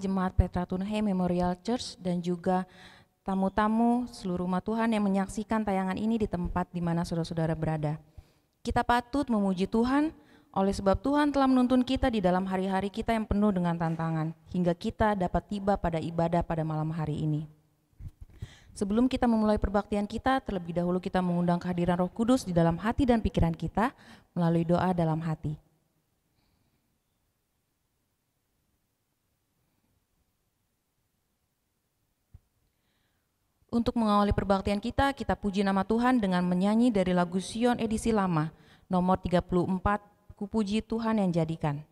Jemaat Petra Tunhai Memorial Church dan juga tamu-tamu seluruh umat Tuhan yang menyaksikan tayangan ini di tempat di mana saudara-saudara berada. Kita patut memuji Tuhan oleh sebab Tuhan telah menuntun kita di dalam hari-hari kita yang penuh dengan tantangan, hingga kita dapat tiba pada ibadah pada malam hari ini. Sebelum kita memulai perbaktian kita, terlebih dahulu kita mengundang kehadiran Roh Kudus di dalam hati dan pikiran kita melalui doa dalam hati. Untuk mengawali perbaktian kita puji nama Tuhan dengan menyanyi dari lagu Sion edisi lama, nomor 34, Kupuji Tuhan yang jadikan.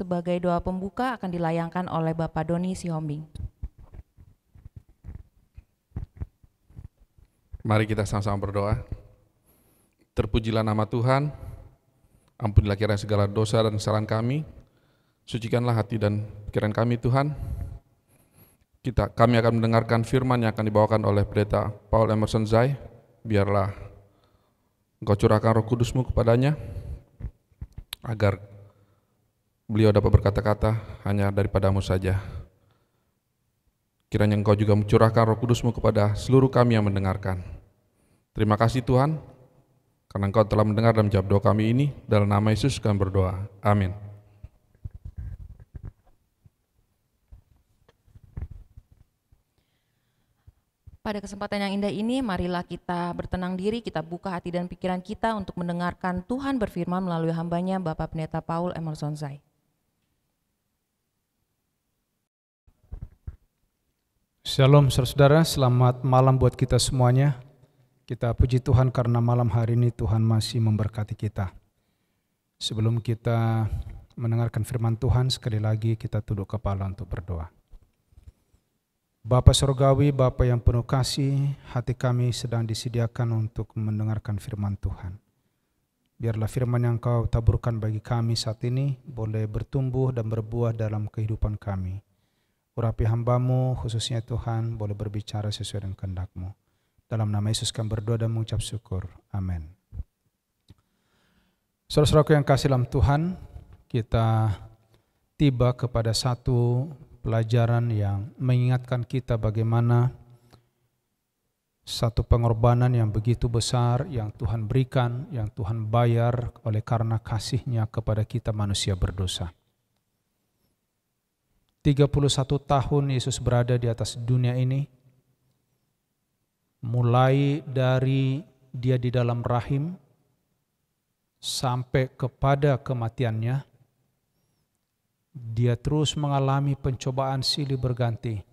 Sebagai doa pembuka akan dilayangkan oleh Bapak Doni Sihombing. Mari kita sama-sama berdoa. Terpujilah nama Tuhan, ampunilah kiranya segala dosa dan kesalahan kami, sucikanlah hati dan pikiran kami Tuhan. Kami akan mendengarkan firman yang akan dibawakan oleh Pendeta Paul Emerson Zai. Biarlah Engkau curahkan Roh Kudus-Mu kepadanya, agar beliau dapat berkata-kata hanya daripada-Mu saja. Kiranya Engkau juga mencurahkan Roh Kudus-Mu kepada seluruh kami yang mendengarkan. Terima kasih Tuhan, karena Engkau telah mendengar dan menjawab doa kami ini. Dalam nama Yesus kami berdoa. Amin. Pada kesempatan yang indah ini, marilah kita bertenang diri, kita buka hati dan pikiran kita untuk mendengarkan Tuhan berfirman melalui hambanya Bapak Pendeta Paul Emerson Zai. Shalom saudara, selamat malam buat kita semuanya. Kita puji Tuhan karena malam hari ini Tuhan masih memberkati kita. Sebelum kita mendengarkan firman Tuhan, sekali lagi kita tunduk kepala untuk berdoa. Bapa Surgawi, Bapa yang penuh kasih, hati kami sedang disediakan untuk mendengarkan firman Tuhan. Biarlah firman yang Kau taburkan bagi kami saat ini boleh bertumbuh dan berbuah dalam kehidupan kami. Urapi hamba-Mu, khususnya Tuhan, boleh berbicara sesuai dengan kehendak-Mu. Dalam nama Yesus kami berdoa dan mengucap syukur. Amin. Saudara-saudaraku yang kasih dalam Tuhan, kita tiba kepada satu pelajaran yang mengingatkan kita bagaimana satu pengorbanan yang begitu besar yang Tuhan berikan, yang Tuhan bayar oleh karena kasih-Nya kepada kita manusia berdosa. 31 tahun Yesus berada di atas dunia ini, mulai dari Dia di dalam rahim sampai kepada kematiannya. Dia terus mengalami pencobaan silih berganti.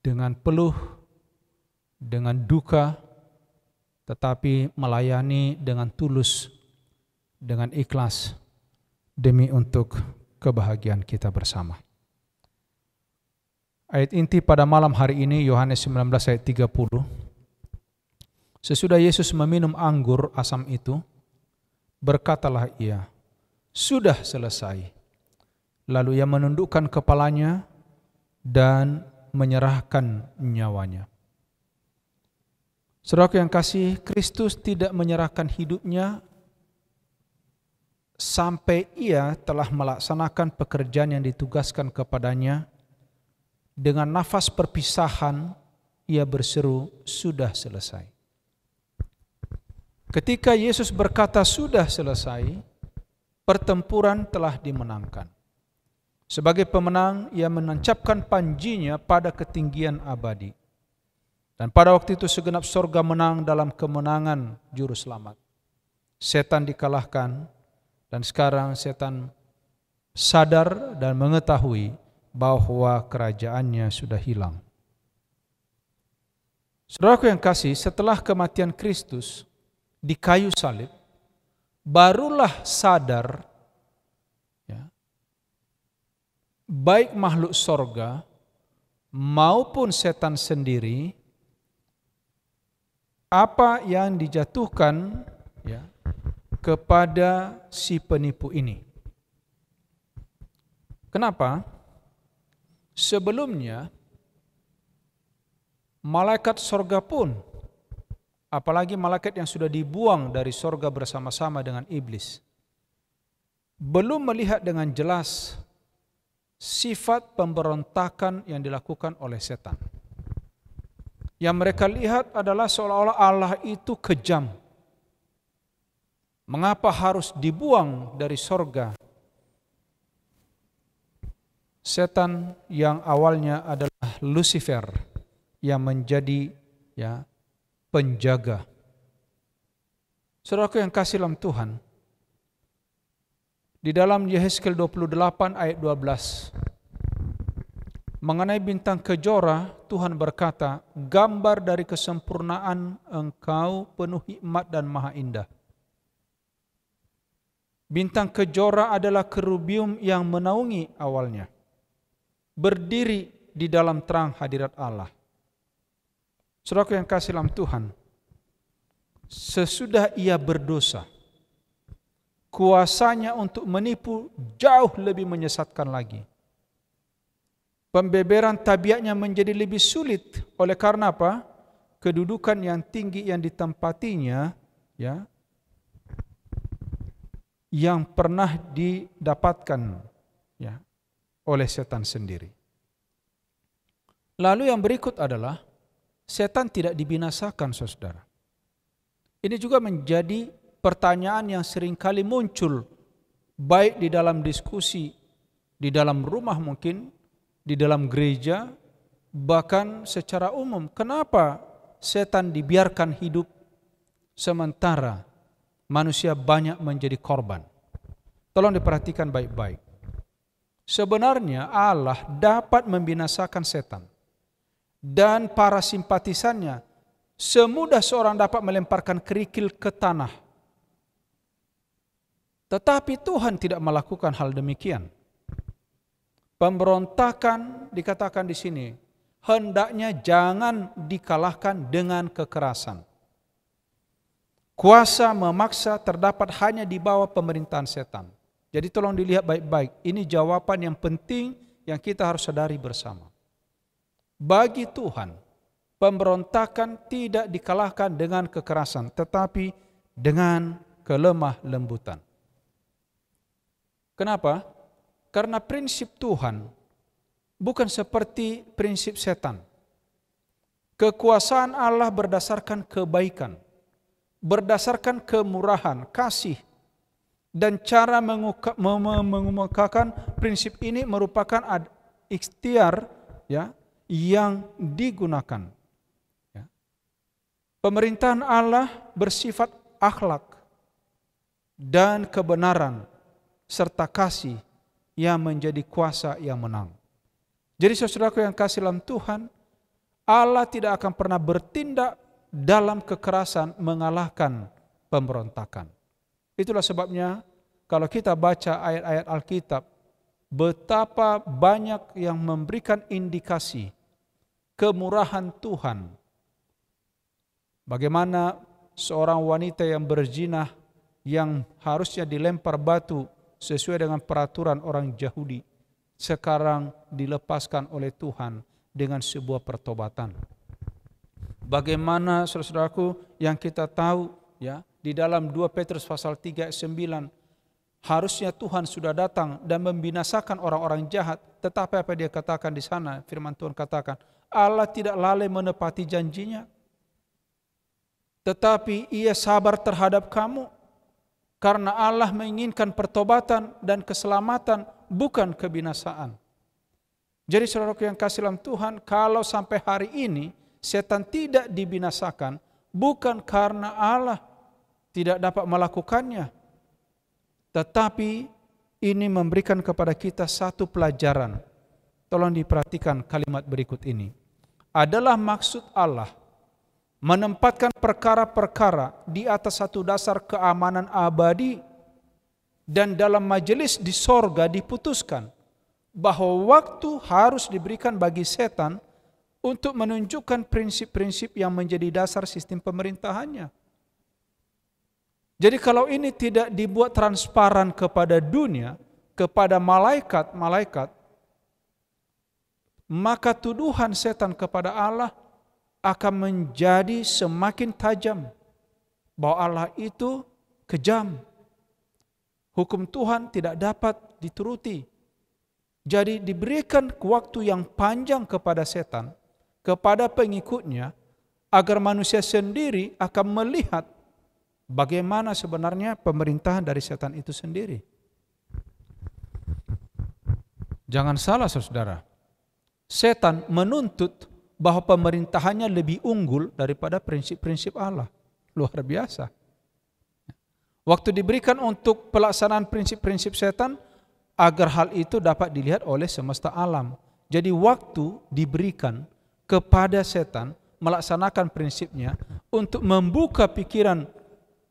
dengan peluh, dengan duka, tetapi melayani dengan tulus, dengan ikhlas, demi untuk kebahagiaan kita bersama. Ayat inti pada malam hari ini Yohanes 19 ayat 30. Sesudah Yesus meminum anggur asam itu, berkatalah ia, "Sudah selesai." Lalu ia menundukkan kepalanya dan menyerahkan nyawanya. Saudaraku yang kasih, Kristus tidak menyerahkan hidupnya sampai ia telah melaksanakan pekerjaan yang ditugaskan kepadanya. Dengan nafas perpisahan, ia berseru, "Sudah selesai." Ketika Yesus berkata sudah selesai, pertempuran telah dimenangkan. Sebagai pemenang, ia menancapkan panjinya pada ketinggian abadi. Dan pada waktu itu segenap sorga menang dalam kemenangan juru selamat. Setan dikalahkan, dan sekarang setan sadar dan mengetahui bahwa kerajaannya sudah hilang. Saudaraku yang kasih, setelah kematian Kristus di kayu salib, barulah sadar baik makhluk sorga maupun setan sendiri apa yang dijatuhkan kepada si penipu ini. Kenapa? Sebelumnya malaikat sorga pun, apalagi malaikat yang sudah dibuang dari sorga bersama-sama dengan iblis, belum melihat dengan jelas sifat pemberontakan yang dilakukan oleh setan. Yang mereka lihat adalah seolah-olah Allah itu kejam. Mengapa harus dibuang dari sorga? Setan yang awalnya adalah Lucifer yang menjadi penjaga. Saudaraku yang kasih dalam Tuhan, di dalam Yehezkiel 28 ayat 12, mengenai bintang kejora, Tuhan berkata, "Gambar dari kesempurnaan engkau penuh hikmat dan maha indah." Bintang kejora adalah kerubium yang menaungi awalnya, berdiri di dalam terang hadirat Allah. Saudaraku yang kasih dalam Tuhan, sesudah ia berdosa, kuasanya untuk menipu jauh lebih menyesatkan lagi. Pembeberan tabiatnya menjadi lebih sulit. Oleh karena apa? Kedudukan yang tinggi yang ditempatinya, yang pernah didapatkan oleh setan sendiri. Lalu yang berikut adalah setan tidak dibinasakan, saudara. Ini juga menjadi pertanyaan yang seringkali muncul, baik di dalam diskusi, di dalam rumah mungkin, di dalam gereja, bahkan secara umum. Kenapa setan dibiarkan hidup sementara manusia banyak menjadi korban? Tolong diperhatikan baik-baik. Sebenarnya Allah dapat membinasakan setan dan para simpatisannya semudah seorang dapat melemparkan kerikil ke tanah. Tetapi Tuhan tidak melakukan hal demikian. Pemberontakan dikatakan di sini, hendaknya jangan dikalahkan dengan kekerasan. Kuasa memaksa terdapat hanya di bawah pemerintahan setan. Jadi tolong dilihat baik-baik. Ini jawaban yang penting yang kita harus sadari bersama. Bagi Tuhan, pemberontakan tidak dikalahkan dengan kekerasan, tetapi dengan kelemah lembutan. Kenapa? Karena prinsip Tuhan bukan seperti prinsip setan. Kekuasaan Allah berdasarkan kebaikan, berdasarkan kemurahan, kasih, dan cara mengemukakan prinsip ini merupakan ikhtiar yang digunakan. Pemerintahan Allah bersifat akhlak dan kebenaran serta kasih yang menjadi kuasa yang menang. Jadi saudaraku yang kasih dalam Tuhan, Allah tidak akan pernah bertindak dalam kekerasan mengalahkan pemberontakan. Itulah sebabnya kalau kita baca ayat-ayat Alkitab, betapa banyak yang memberikan indikasi kemurahan Tuhan. Bagaimana seorang wanita yang berzina yang harusnya dilempar batu sesuai dengan peraturan orang Yahudi, sekarang dilepaskan oleh Tuhan dengan sebuah pertobatan. Bagaimana saudaraku yang kita tahu ya, di dalam 2 Petrus pasal 3 ayat 9, harusnya Tuhan sudah datang dan membinasakan orang-orang jahat, tetapi apa dia katakan di sana? Firman Tuhan katakan, Allah tidak lalai menepati janjinya, tetapi Ia sabar terhadap kamu, karena Allah menginginkan pertobatan dan keselamatan, bukan kebinasaan. Jadi saudaraku yang kasih dalam Tuhan, kalau sampai hari ini setan tidak dibinasakan, bukan karena Allah tidak dapat melakukannya, tetapi ini memberikan kepada kita satu pelajaran. Tolong diperhatikan kalimat berikut ini. Adalah maksud Allah menempatkan perkara-perkara di atas satu dasar keamanan abadi, dan dalam majelis di sorga diputuskan bahwa waktu harus diberikan bagi setan untuk menunjukkan prinsip-prinsip yang menjadi dasar sistem pemerintahannya. Jadi kalau ini tidak dibuat transparan kepada dunia, kepada malaikat-malaikat, maka tuduhan setan kepada Allah akan menjadi semakin tajam, bahwa Allah itu kejam. Hukum Tuhan tidak dapat dituruti. Jadi diberikan waktu yang panjang kepada setan, kepada pengikutnya, agar manusia sendiri akan melihat bagaimana sebenarnya pemerintahan dari setan itu sendiri. Jangan salah saudara, setan menuntut bahwa pemerintahannya lebih unggul daripada prinsip-prinsip Allah. Luar biasa. Waktu diberikan untuk pelaksanaan prinsip-prinsip setan, agar hal itu dapat dilihat oleh semesta alam. Jadi waktu diberikan kepada setan melaksanakan prinsipnya untuk membuka pikiran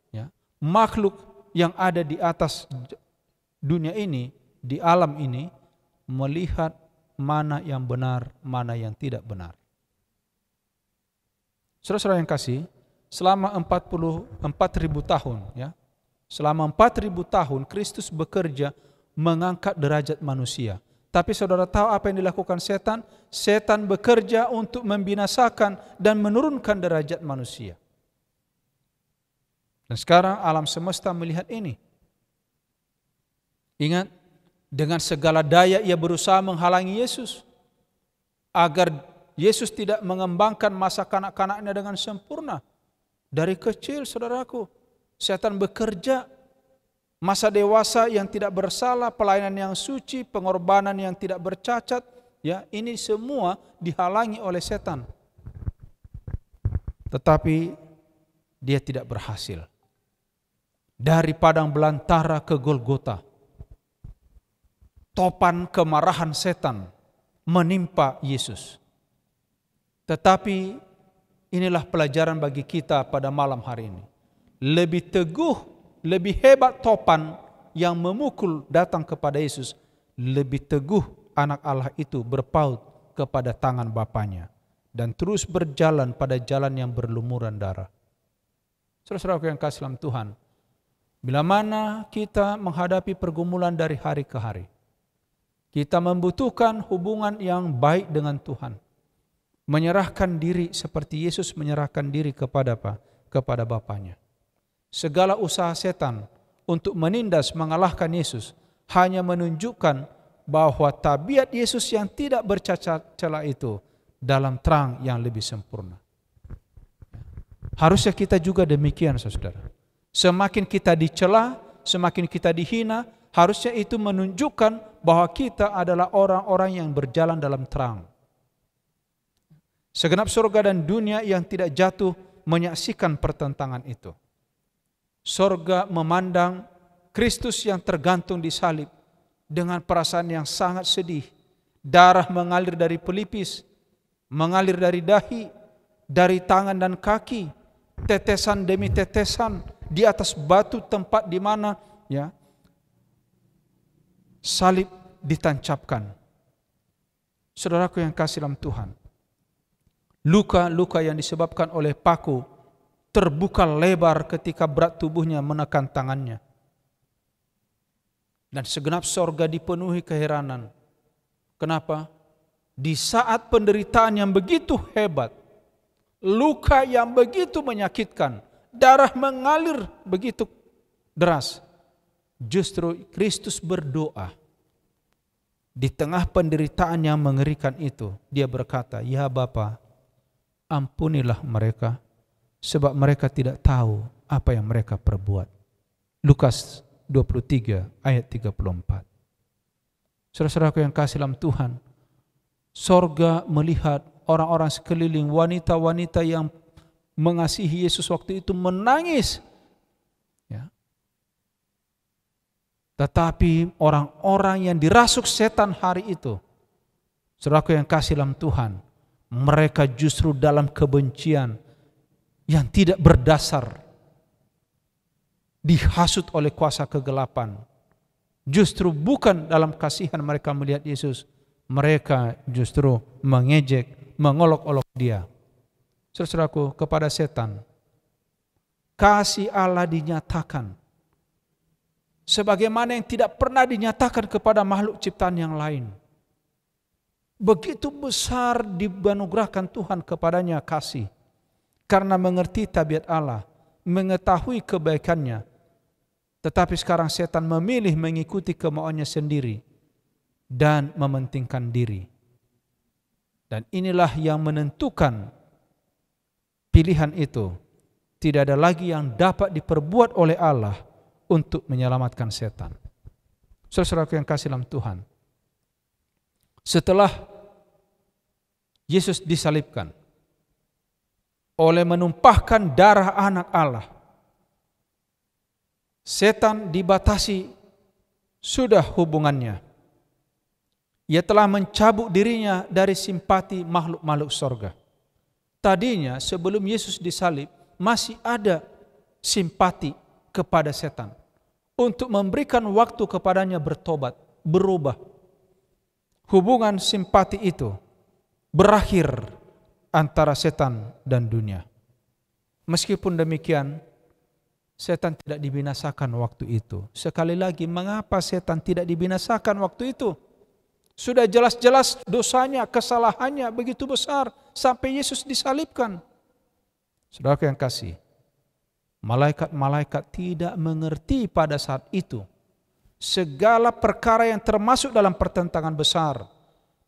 ya, makhluk yang ada di atas dunia ini, di alam ini, melihat mana yang benar, mana yang tidak benar. Saudara-saudara yang kasih, selama 4.000 tahun ya, selama 4.000 tahun Kristus bekerja mengangkat derajat manusia. Tapi saudara tahu apa yang dilakukan setan? Setan bekerja untuk membinasakan dan menurunkan derajat manusia. Dan sekarang alam semesta melihat ini. Ingat, dengan segala daya ia berusaha menghalangi Yesus, agar Yesus tidak mengembangkan masa kanak-kanaknya dengan sempurna. Dari kecil saudaraku, setan bekerja. Masa dewasa yang tidak bersalah, pelayanan yang suci, pengorbanan yang tidak bercacat, ya, ini semua dihalangi oleh setan. Tetapi dia tidak berhasil. Dari padang belantara ke Golgota, topan kemarahan setan menimpa Yesus. Tetapi inilah pelajaran bagi kita pada malam hari ini. Lebih teguh, lebih hebat topan yang memukul datang kepada Yesus, lebih teguh anak Allah itu berpaut kepada tangan Bapanya dan terus berjalan pada jalan yang berlumuran darah. Saudara-saudara yang kasih dalam Tuhan, bila mana kita menghadapi pergumulan dari hari ke hari, kita membutuhkan hubungan yang baik dengan Tuhan, menyerahkan diri seperti Yesus menyerahkan diri kepada apa? Kepada Bapanya. Segala usaha setan untuk menindas mengalahkan Yesus hanya menunjukkan bahwa tabiat Yesus yang tidak bercacat celah itu dalam terang yang lebih sempurna. Harusnya kita juga demikian saudara. Semakin kita dicela, semakin kita dihina, harusnya itu menunjukkan bahwa kita adalah orang-orang yang berjalan dalam terang. Segenap surga dan dunia yang tidak jatuh menyaksikan pertentangan itu. Surga memandang Kristus yang tergantung di salib dengan perasaan yang sangat sedih. Darah mengalir dari pelipis mengalir dari dahi, dari tangan dan kaki, tetesan demi tetesan di atas batu tempat di mana ya salib ditancapkan. Saudaraku yang kasih dalam Tuhan, luka-luka yang disebabkan oleh paku terbuka lebar ketika berat tubuhnya menekan tangannya. Dan segenap sorga dipenuhi keheranan. Kenapa? Di saat penderitaan yang begitu hebat, luka yang begitu menyakitkan, darah mengalir begitu deras, justru Kristus berdoa. Di tengah penderitaan yang mengerikan itu, dia berkata, "Ya Bapa, ampunilah mereka, sebab mereka tidak tahu apa yang mereka perbuat." Lukas 23 ayat 34. Saudara-saudaraku yang kasih dalam Tuhan, sorga melihat orang-orang sekeliling, wanita-wanita yang mengasihi Yesus waktu itu menangis. Ya. Tetapi orang-orang yang dirasuk setan hari itu, saudaraku yang kasih dalam Tuhan, mereka justru dalam kebencian yang tidak berdasar, dihasut oleh kuasa kegelapan. Justru bukan dalam kasihan mereka melihat Yesus, mereka justru mengejek, mengolok-olok dia. Saudaraku, kepada setan, kasih Allah dinyatakan sebagaimana yang tidak pernah dinyatakan kepada makhluk ciptaan yang lain. Begitu besar dianugerahkan Tuhan kepadanya kasih, karena mengerti tabiat Allah, mengetahui kebaikannya. Tetapi sekarang setan memilih mengikuti kemauannya sendiri dan mementingkan diri. Dan inilah yang menentukan pilihan itu. Tidak ada lagi yang dapat diperbuat oleh Allah untuk menyelamatkan setan. Saudara-saudaraku yang kasih dalam Tuhan, setelah Yesus disalibkan oleh menumpahkan darah anak Allah, setan dibatasi sudah hubungannya. Ia telah mencabut dirinya dari simpati makhluk-makhluk sorga. Tadinya sebelum Yesus disalib masih ada simpati kepada setan untuk memberikan waktu kepadanya bertobat, berubah. Hubungan simpati itu berakhir antara setan dan dunia. Meskipun demikian, setan tidak dibinasakan waktu itu. Sekali lagi, mengapa setan tidak dibinasakan waktu itu? Sudah jelas-jelas dosanya, kesalahannya begitu besar sampai Yesus disalibkan. Saudara yang kasih, malaikat-malaikat tidak mengerti pada saat itu segala perkara yang termasuk dalam pertentangan besar.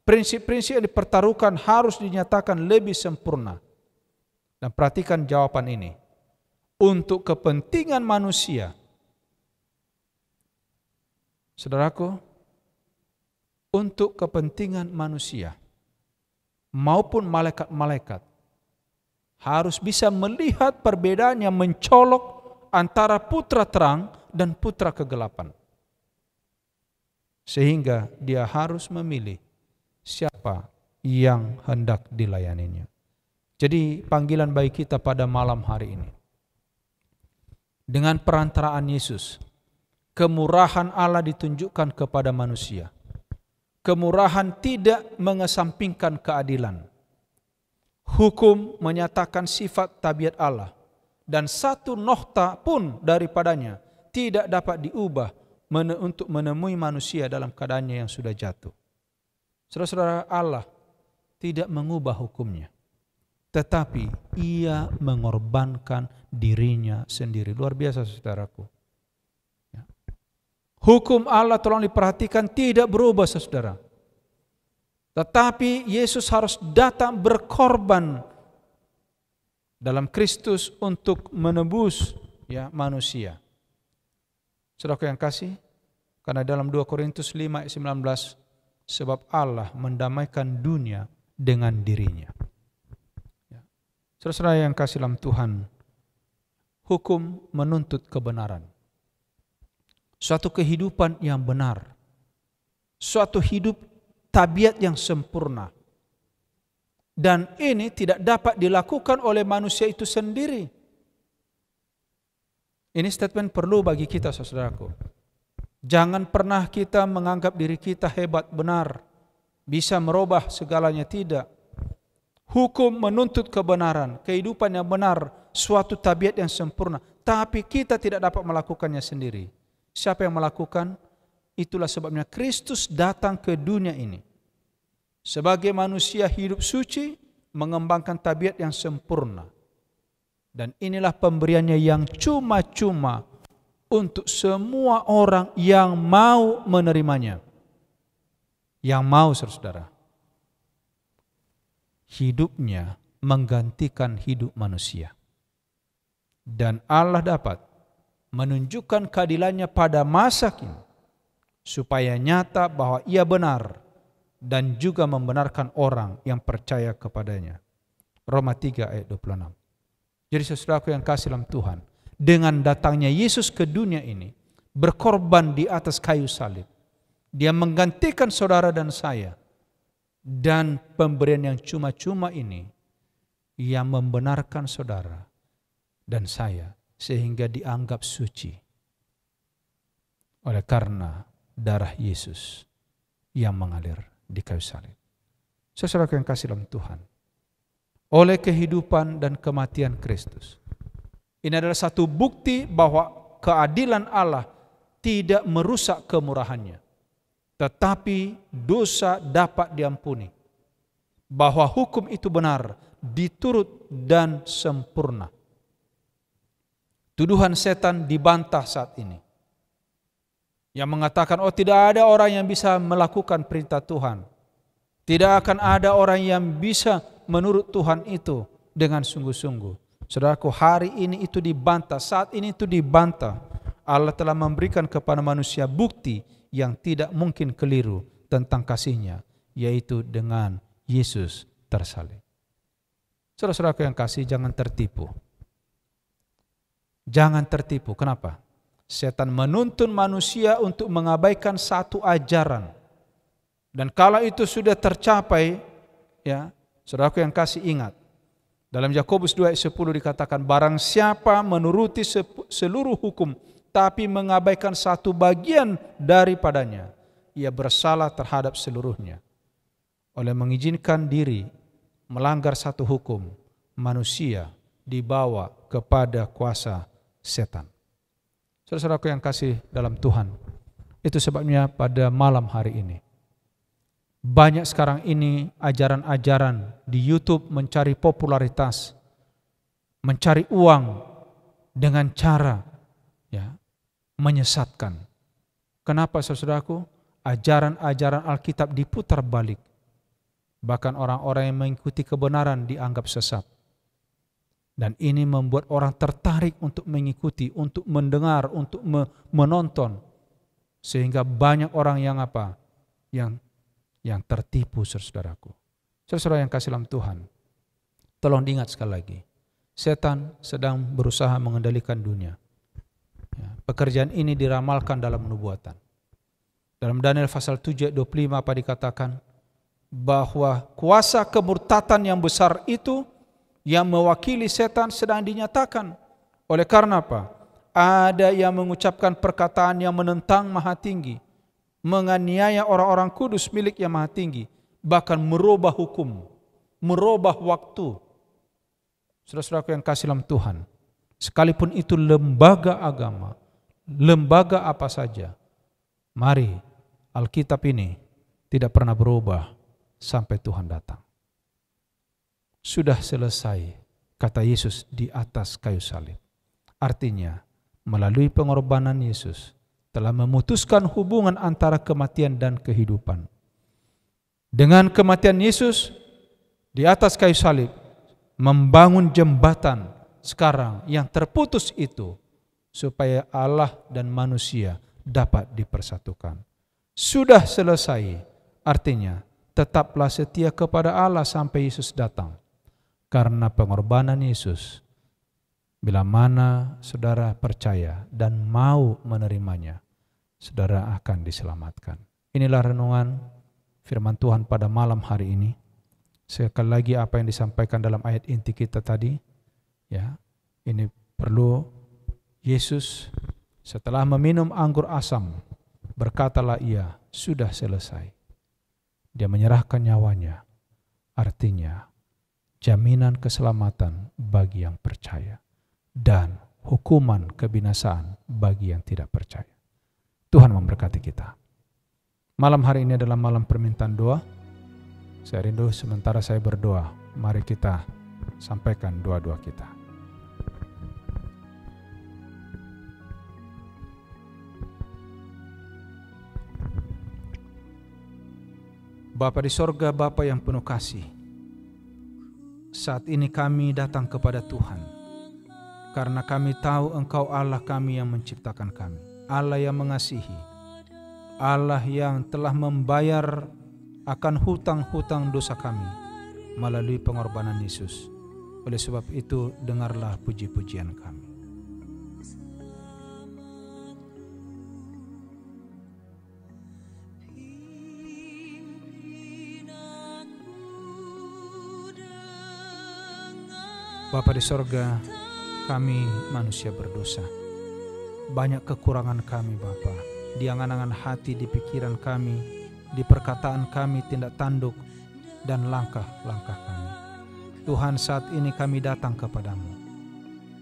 Prinsip-prinsip yang dipertaruhkan harus dinyatakan lebih sempurna. Dan perhatikan jawaban ini. Untuk kepentingan manusia. Saudaraku, untuk kepentingan manusia maupun malaikat-malaikat harus bisa melihat perbedaan yang mencolok antara putra terang dan putra kegelapan. Sehingga dia harus memilih siapa yang hendak dilayaninya. Jadi panggilan bagi kita pada malam hari ini, dengan perantaraan Yesus, kemurahan Allah ditunjukkan kepada manusia. Kemurahan tidak mengesampingkan keadilan. Hukum menyatakan sifat tabiat Allah, dan satu nokta pun daripadanya tidak dapat diubah untuk menemui manusia dalam keadaannya yang sudah jatuh. Saudara-saudara, Allah tidak mengubah hukumnya, tetapi ia mengorbankan dirinya sendiri. Luar biasa, saudaraku. Ya. Hukum Allah, tolong diperhatikan, tidak berubah, saudara. Tetapi Yesus harus datang berkorban dalam Kristus untuk menebus manusia. Saudaraku yang kasih, karena dalam 2 Korintus 5 ayat 19, sebab Allah mendamaikan dunia dengan dirinya. Saudara-saudara yang kasih dalam Tuhan, hukum menuntut kebenaran. Suatu kehidupan yang benar. Suatu hidup tabiat yang sempurna. Dan ini tidak dapat dilakukan oleh manusia itu sendiri. Ini statement perlu bagi kita, saudaraku. Jangan pernah kita menganggap diri kita hebat, benar, bisa merubah segalanya. Tidak. Hukum menuntut kebenaran, kehidupan yang benar, suatu tabiat yang sempurna. Tapi kita tidak dapat melakukannya sendiri. Siapa yang melakukan? Itulah sebabnya Kristus datang ke dunia ini. Sebagai manusia hidup suci, mengembangkan tabiat yang sempurna. Dan inilah pemberiannya yang cuma-cuma untuk semua orang yang mau menerimanya. Yang mau, saudara. Hidupnya menggantikan hidup manusia. Dan Allah dapat menunjukkan keadilannya pada masa kini, supaya nyata bahwa ia benar dan juga membenarkan orang yang percaya kepadanya. Roma 3 ayat 26. Jadi saudaraku yang kasih dalam Tuhan, dengan datangnya Yesus ke dunia ini, berkorban di atas kayu salib, Dia menggantikan saudara dan saya. Dan pemberian yang cuma-cuma ini yang membenarkan saudara dan saya sehingga dianggap suci oleh karena darah Yesus yang mengalir di kayu salib. Saudara yang kasih dalam Tuhan, oleh kehidupan dan kematian Kristus, ini adalah satu bukti bahwa keadilan Allah tidak merusak kemurahannya, tetapi dosa dapat diampuni, bahwa hukum itu benar, diturut dan sempurna. Tuduhan setan dibantah saat ini, yang mengatakan, oh tidak ada orang yang bisa melakukan perintah Tuhan. Tidak akan ada orang yang bisa menurut Tuhan itu dengan sungguh-sungguh. Saudaraku, hari ini itu dibantah, saat ini itu dibantah. Allah telah memberikan kepada manusia bukti yang tidak mungkin keliru tentang kasih-Nya, yaitu dengan Yesus tersalib. Saudara-saudaraku yang kasih, jangan tertipu. Jangan tertipu. Kenapa? Setan menuntun manusia untuk mengabaikan satu ajaran. Dan kalau itu sudah tercapai, ya, saudaraku yang kasih, ingat. Dalam Yakobus 2 ayat 10 dikatakan, barang siapa menuruti seluruh hukum, tapi mengabaikan satu bagian daripadanya, ia bersalah terhadap seluruhnya. Oleh mengizinkan diri melanggar satu hukum, manusia dibawa kepada kuasa setan. Saudara-saudaraku yang kasih dalam Tuhan, itu sebabnya pada malam hari ini, banyak sekarang ini ajaran-ajaran di YouTube mencari popularitas, mencari uang dengan cara menyesatkan. Kenapa saudaraku? Ajaran-ajaran Alkitab diputar balik. Bahkan orang-orang yang mengikuti kebenaran dianggap sesat. Dan ini membuat orang tertarik untuk mengikuti, untuk mendengar, untuk menonton. Sehingga banyak orang yang yang tertipu, saudaraku. Saudara yang kasih dalam Tuhan, tolong diingat sekali lagi, setan sedang berusaha mengendalikan dunia. Pekerjaan ini diramalkan dalam nubuatan. Dalam Daniel pasal 7 ayat 25 apa dikatakan? Bahwa kuasa kemurtatan yang besar itu yang mewakili setan sedang dinyatakan. Oleh karena apa? Ada yang mengucapkan perkataan yang menentang Maha Tinggi, menganiaya orang-orang kudus milik yang Maha Tinggi, bahkan merubah hukum, merubah waktu. Saudara-saudaraku yang kasih dalam Tuhan, sekalipun itu lembaga agama, lembaga apa saja, mari, Alkitab ini tidak pernah berubah sampai Tuhan datang. Sudah selesai, kata Yesus di atas kayu salib. Artinya, melalui pengorbanan Yesus, telah memutuskan hubungan antara kematian dan kehidupan. Dengan kematian Yesus di atas kayu salib, membangun jembatan sekarang yang terputus itu, supaya Allah dan manusia dapat dipersatukan. Sudah selesai, artinya tetaplah setia kepada Allah sampai Yesus datang. Karena pengorbanan Yesus, bila mana saudara percaya dan mau menerimanya, saudara akan diselamatkan. Inilah renungan firman Tuhan pada malam hari ini. Sekali lagi apa yang disampaikan dalam ayat inti kita tadi, ya, ini perlu. Yesus setelah meminum anggur asam, berkatalah ia, sudah selesai. Dia menyerahkan nyawanya, artinya jaminan keselamatan bagi yang percaya dan hukuman kebinasaan bagi yang tidak percaya. Tuhan memberkati kita. Malam hari ini adalah malam permintaan doa. Saya rindu sementara saya berdoa, mari kita sampaikan doa-doa kita. Bapa di sorga, Bapa yang penuh kasih, saat ini kami datang kepada Tuhan, karena kami tahu Engkau Allah kami yang menciptakan kami, Allah yang mengasihi, Allah yang telah membayar akan hutang-hutang dosa kami melalui pengorbanan Yesus. Oleh sebab itu, dengarlah puji-pujian kami. Bapa di sorga, kami manusia berdosa. Banyak kekurangan kami Bapa, di angan-angan hati, di pikiran kami, di perkataan kami, tindak tanduk, dan langkah-langkah kami. Tuhan, saat ini kami datang kepadamu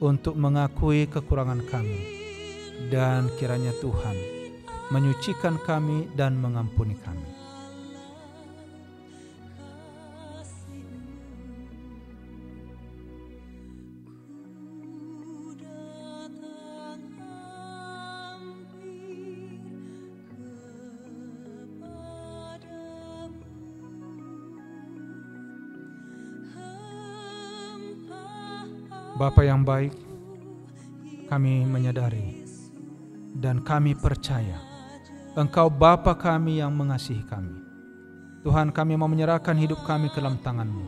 untuk mengakui kekurangan kami, dan kiranya Tuhan menyucikan kami dan mengampuni kami. Bapa yang baik, kami menyadari dan kami percaya Engkau Bapa kami yang mengasihi kami. Tuhan, kami mau menyerahkan hidup kami ke dalam tangan-Mu.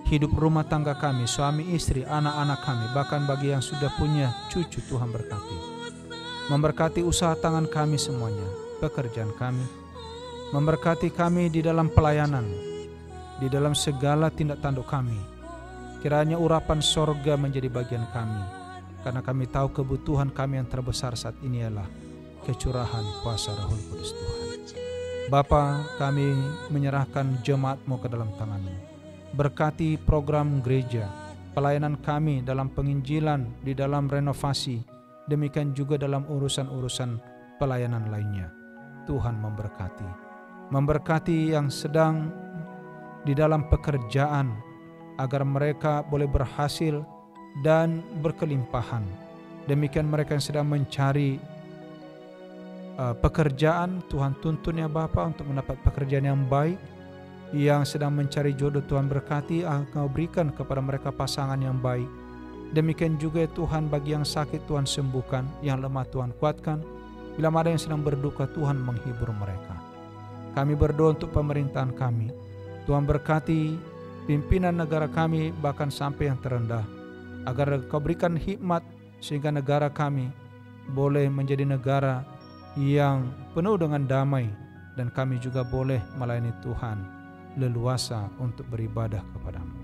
Hidup rumah tangga kami, suami istri, anak-anak kami, bahkan bagi yang sudah punya cucu, Tuhan berkati. Memberkati usaha tangan kami semuanya, pekerjaan kami. Memberkati kami di dalam pelayanan, di dalam segala tindak tanduk kami. Kiranya urapan sorga menjadi bagian kami, karena kami tahu kebutuhan kami yang terbesar saat ini adalah kecurahan kuasa Roh Kudus Tuhan. Bapa, kami menyerahkan jemaat-Mu ke dalam tangan-Mu. Berkati program gereja, pelayanan kami dalam penginjilan, di dalam renovasi, demikian juga dalam urusan-urusan pelayanan lainnya. Tuhan memberkati. Memberkati yang sedang di dalam pekerjaan, agar mereka boleh berhasil dan berkelimpahan. Demikian mereka yang sedang mencari pekerjaan, Tuhan tuntun ya Bapa untuk mendapat pekerjaan yang baik. Yang sedang mencari jodoh, Tuhan berkati, Engkau berikan kepada mereka pasangan yang baik. Demikian juga ya Tuhan, bagi yang sakit Tuhan sembuhkan, yang lemah Tuhan kuatkan. Bila ada yang sedang berduka, Tuhan menghibur mereka. Kami berdoa untuk pemerintahan kami. Tuhan berkati pimpinan negara kami, bahkan sampai yang terendah, agar Kau berikan hikmat sehingga negara kami boleh menjadi negara yang penuh dengan damai, dan kami juga boleh melayani Tuhan leluasa untuk beribadah kepada-Mu.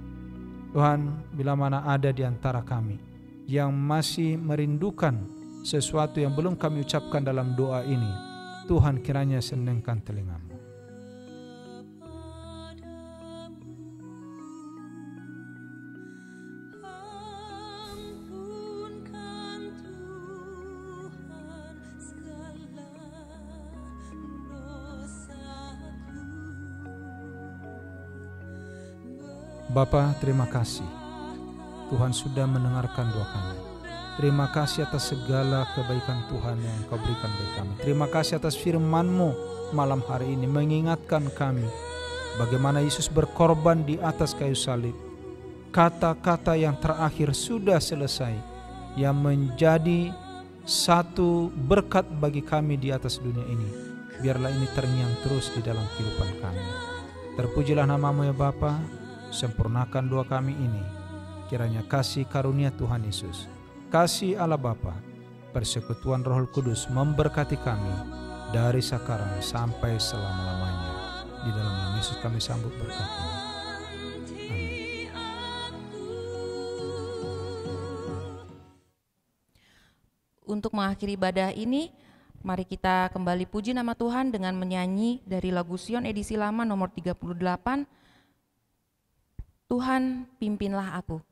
Tuhan, bila mana ada di antara kami yang masih merindukan sesuatu yang belum kami ucapkan dalam doa ini, Tuhan kiranya senangkan telinga-Mu. Bapa, terima kasih Tuhan sudah mendengarkan doa kami. Terima kasih atas segala kebaikan Tuhan yang Kau berikan bagi kami. Terima kasih atas firman-Mu malam hari ini mengingatkan kami bagaimana Yesus berkorban di atas kayu salib. Kata-kata yang terakhir sudah selesai, yang menjadi satu berkat bagi kami di atas dunia ini. Biarlah ini terngiang terus di dalam kehidupan kami. Terpujilah nama-Mu ya Bapa. Sempurnakan doa kami ini. Kiranya kasih karunia Tuhan Yesus, kasih Allah Bapa, persekutuan Roh Kudus memberkati kami dari sekarang sampai selama-lamanya. Di dalam nama Yesus kami sambut berkat-Mu. Untuk mengakhiri ibadah ini, mari kita kembali puji nama Tuhan dengan menyanyi dari lagu Sion edisi lama nomor 38, Tuhan pimpinlah aku.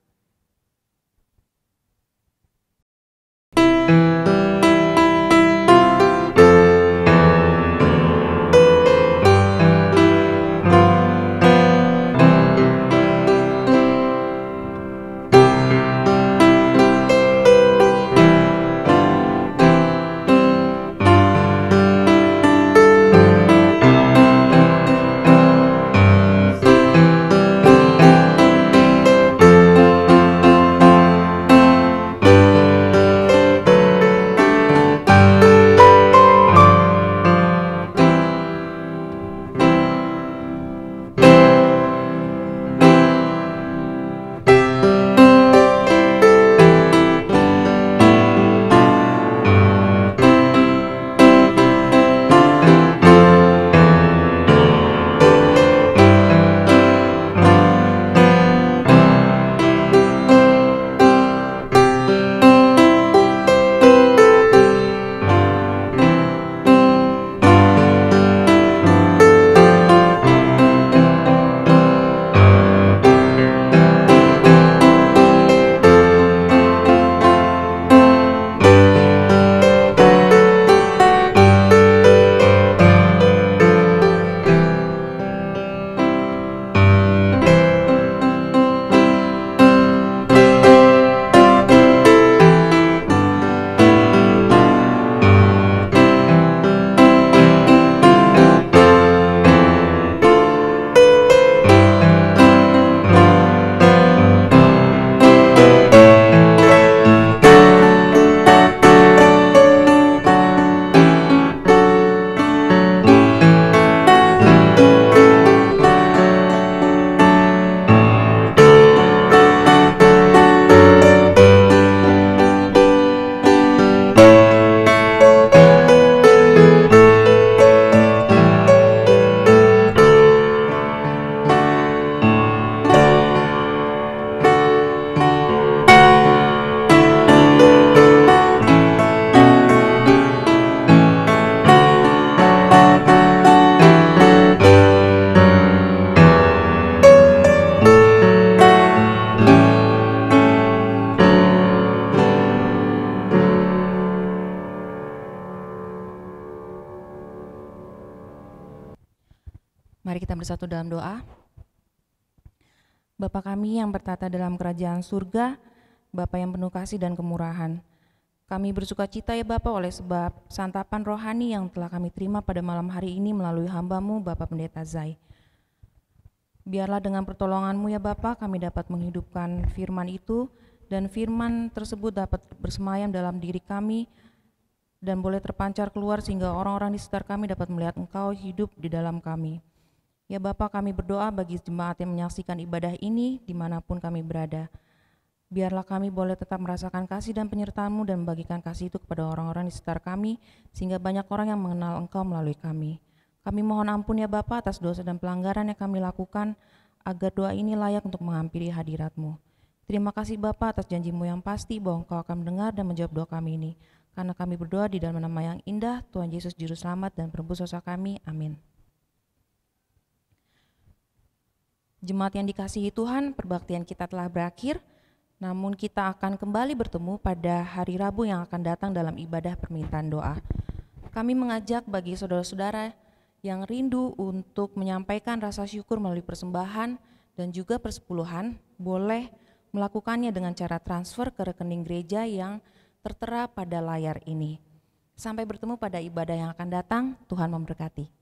Mari kita bersatu dalam doa. Bapa kami yang bertata dalam kerajaan surga, Bapa yang penuh kasih dan kemurahan, kami bersuka cita ya Bapa oleh sebab santapan rohani yang telah kami terima pada malam hari ini melalui hamba-Mu Bapa Pendeta Zai. Biarlah dengan pertolongan-Mu ya Bapa kami dapat menghidupkan firman itu, dan firman tersebut dapat bersemayam dalam diri kami dan boleh terpancar keluar sehingga orang-orang di sekitar kami dapat melihat Engkau hidup di dalam kami. Ya Bapa, kami berdoa bagi jemaat yang menyaksikan ibadah ini dimanapun kami berada. Biarlah kami boleh tetap merasakan kasih dan penyertaan-Mu dan membagikan kasih itu kepada orang-orang di sekitar kami, sehingga banyak orang yang mengenal Engkau melalui kami. Kami mohon ampun ya Bapa atas dosa dan pelanggaran yang kami lakukan, agar doa ini layak untuk menghampiri hadirat-Mu. Terima kasih Bapa atas janji-Mu yang pasti bahwa Engkau akan mendengar dan menjawab doa kami ini. Karena kami berdoa di dalam nama yang indah, Tuhan Yesus Juru Selamat dan Penebus dosa kami. Amin. Jemaat yang dikasihi Tuhan, perbaktian kita telah berakhir, namun kita akan kembali bertemu pada hari Rabu yang akan datang dalam ibadah permintaan doa. Kami mengajak bagi saudara-saudara yang rindu untuk menyampaikan rasa syukur melalui persembahan dan juga persepuluhan, boleh melakukannya dengan cara transfer ke rekening gereja yang tertera pada layar ini. Sampai bertemu pada ibadah yang akan datang, Tuhan memberkati.